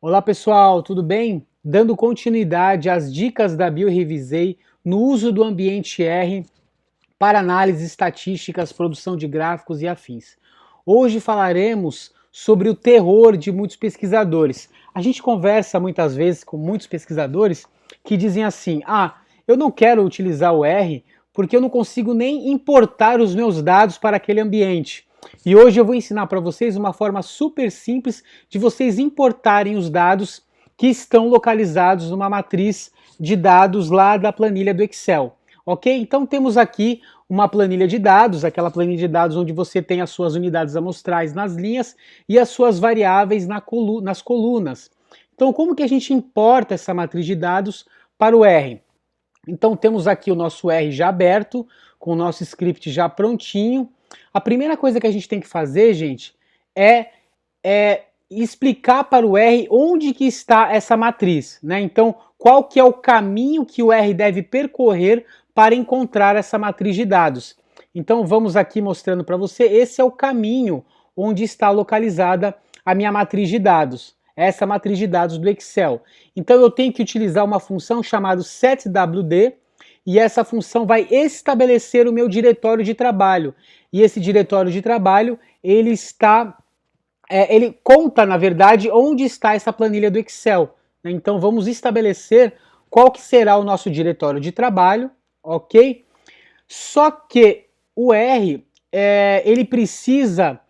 Olá pessoal, tudo bem? Dando continuidade às dicas da BioRevisei no uso do ambiente R para análise estatísticas, produção de gráficos e afins. Hoje falaremos sobre o terror de muitos pesquisadores. A gente conversa muitas vezes com muitos pesquisadores que dizem assim: eu não quero utilizar o R porque eu não consigo nem importar os meus dados para aquele ambiente. E hoje eu vou ensinar para vocês uma forma super simples de vocês importarem os dados que estão localizados numa matriz de dados lá da planilha do Excel. Ok? Então temos aqui uma planilha de dados, aquela planilha de dados onde você tem as suas unidades amostrais nas linhas e as suas variáveis nas colunas. Então como que a gente importa essa matriz de dados para o R? Então temos aqui o nosso R já aberto, com o nosso script já prontinho. A primeira coisa que a gente tem que fazer, gente, é explicar para o R onde que está essa matriz, né? Então, qual que é o caminho que o R deve percorrer para encontrar essa matriz de dados. Então, vamos aqui mostrando para você, esse é o caminho onde está localizada a minha matriz de dados, essa matriz de dados do Excel. Então, eu tenho que utilizar uma função chamada setwd, e essa função vai estabelecer o meu diretório de trabalho. E esse diretório de trabalho, ele conta, na verdade, onde está essa planilha do Excel. Então vamos estabelecer qual que será o nosso diretório de trabalho, ok? Só que o R, ele precisa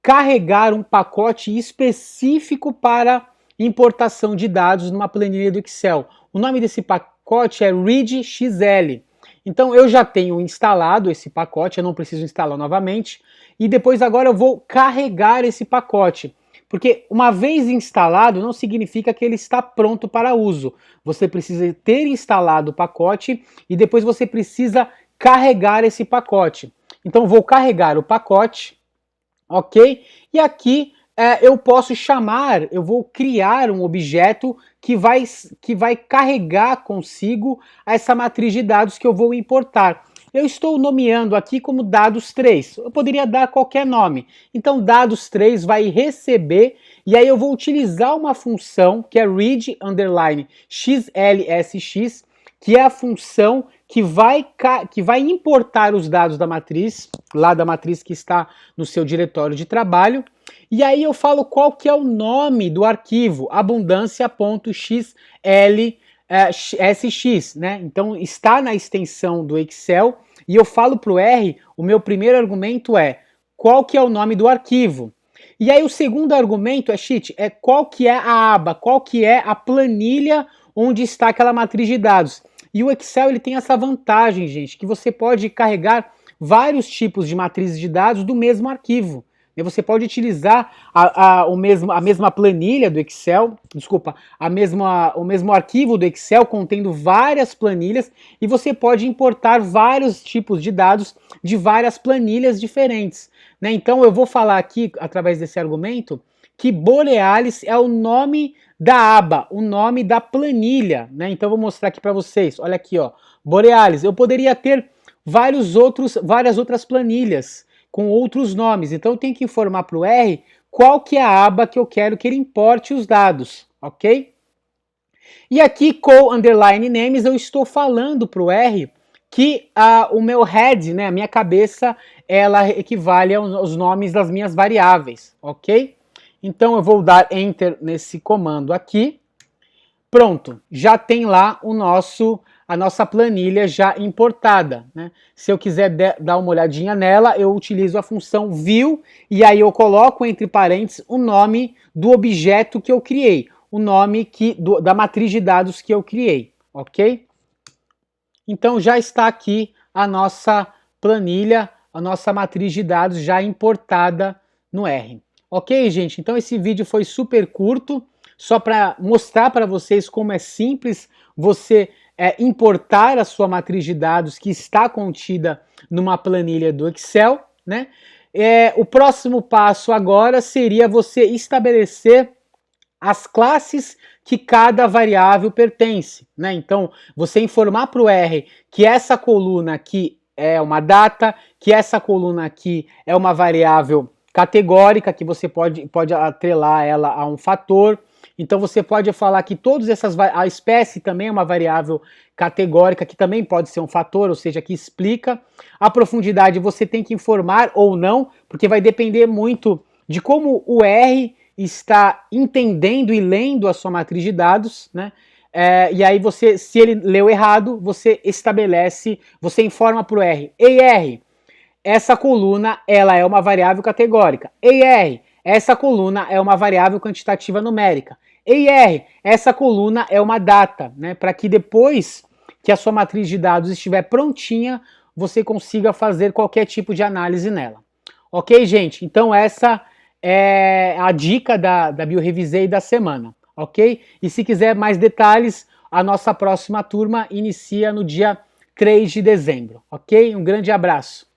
carregar um pacote específico para importação de dados numa planilha do Excel. O nome desse pacote é readxl. Então eu já tenho instalado esse pacote, eu não preciso instalar novamente, e depois agora eu vou carregar esse pacote. Porque uma vez instalado não significa que ele está pronto para uso. Você precisa ter instalado o pacote e depois você precisa carregar esse pacote. Então vou carregar o pacote, ok? E aqui eu posso chamar, eu vou criar um objeto que vai carregar consigo essa matriz de dados que eu vou importar. Eu estou nomeando aqui como dados 3. Eu poderia dar qualquer nome. Então, dados 3 vai receber, e aí eu vou utilizar uma função que é read_xlsx, que é a função que vai importar os dados da matriz, lá da matriz que está no seu diretório de trabalho, e aí eu falo qual que é o nome do arquivo, abundância.xlsx, né? Então está na extensão do Excel, e eu falo para o R, o meu primeiro argumento é qual que é o nome do arquivo. E aí o segundo argumento é qual que é a aba, qual que é a planilha onde está aquela matriz de dados. E o Excel ele tem essa vantagem, gente, que você pode carregar vários tipos de matrizes de dados do mesmo arquivo. E você pode utilizar a mesma planilha do Excel, desculpa, o mesmo arquivo do Excel contendo várias planilhas, e você pode importar vários tipos de dados de várias planilhas diferentes, né? Então eu vou falar aqui, através desse argumento, que Borealis é o nome da aba, o nome da planilha, né? Então eu vou mostrar aqui para vocês, olha aqui, ó, Borealis. Eu poderia ter várias outras planilhas com outros nomes, então eu tenho que informar para o R qual que é a aba que eu quero que ele importe os dados, ok? E aqui com underline names eu estou falando para o R que o meu head, né, a minha cabeça, ela equivale aos nomes das minhas variáveis, ok? Então eu vou dar enter nesse comando aqui. Pronto, já tem lá a nossa planilha já importada, né? Se eu quiser dar uma olhadinha nela, eu utilizo a função view e aí eu coloco entre parênteses o nome do objeto que eu criei, o nome da matriz de dados que eu criei, ok? Então já está aqui a nossa planilha, a nossa matriz de dados já importada no R. Ok, gente? Então esse vídeo foi super curto, só para mostrar para vocês como é simples você importar a sua matriz de dados que está contida numa planilha do Excel, né? O próximo passo agora seria você estabelecer as classes que cada variável pertence, né? Então, você informar para o R que essa coluna aqui é uma data, que essa coluna aqui é uma variável categórica, que você pode atrelar ela a um fator, Então você pode falar que todas essas, a espécie também é uma variável categórica, que também pode ser um fator, ou seja, que explica. A profundidade você tem que informar ou não, porque vai depender muito de como o R está entendendo e lendo a sua matriz de dados, né? E aí você, se ele leu errado, você estabelece, você informa para o R. Ei, R, essa coluna ela é uma variável categórica. Ei, R, essa coluna é uma variável quantitativa numérica. Ei, R, essa coluna é uma data, né? Para que depois que a sua matriz de dados estiver prontinha, você consiga fazer qualquer tipo de análise nela. Ok, gente? Então essa é a dica da BioRevisei da semana, ok? E se quiser mais detalhes, a nossa próxima turma inicia no dia 3 de dezembro, ok? Um grande abraço.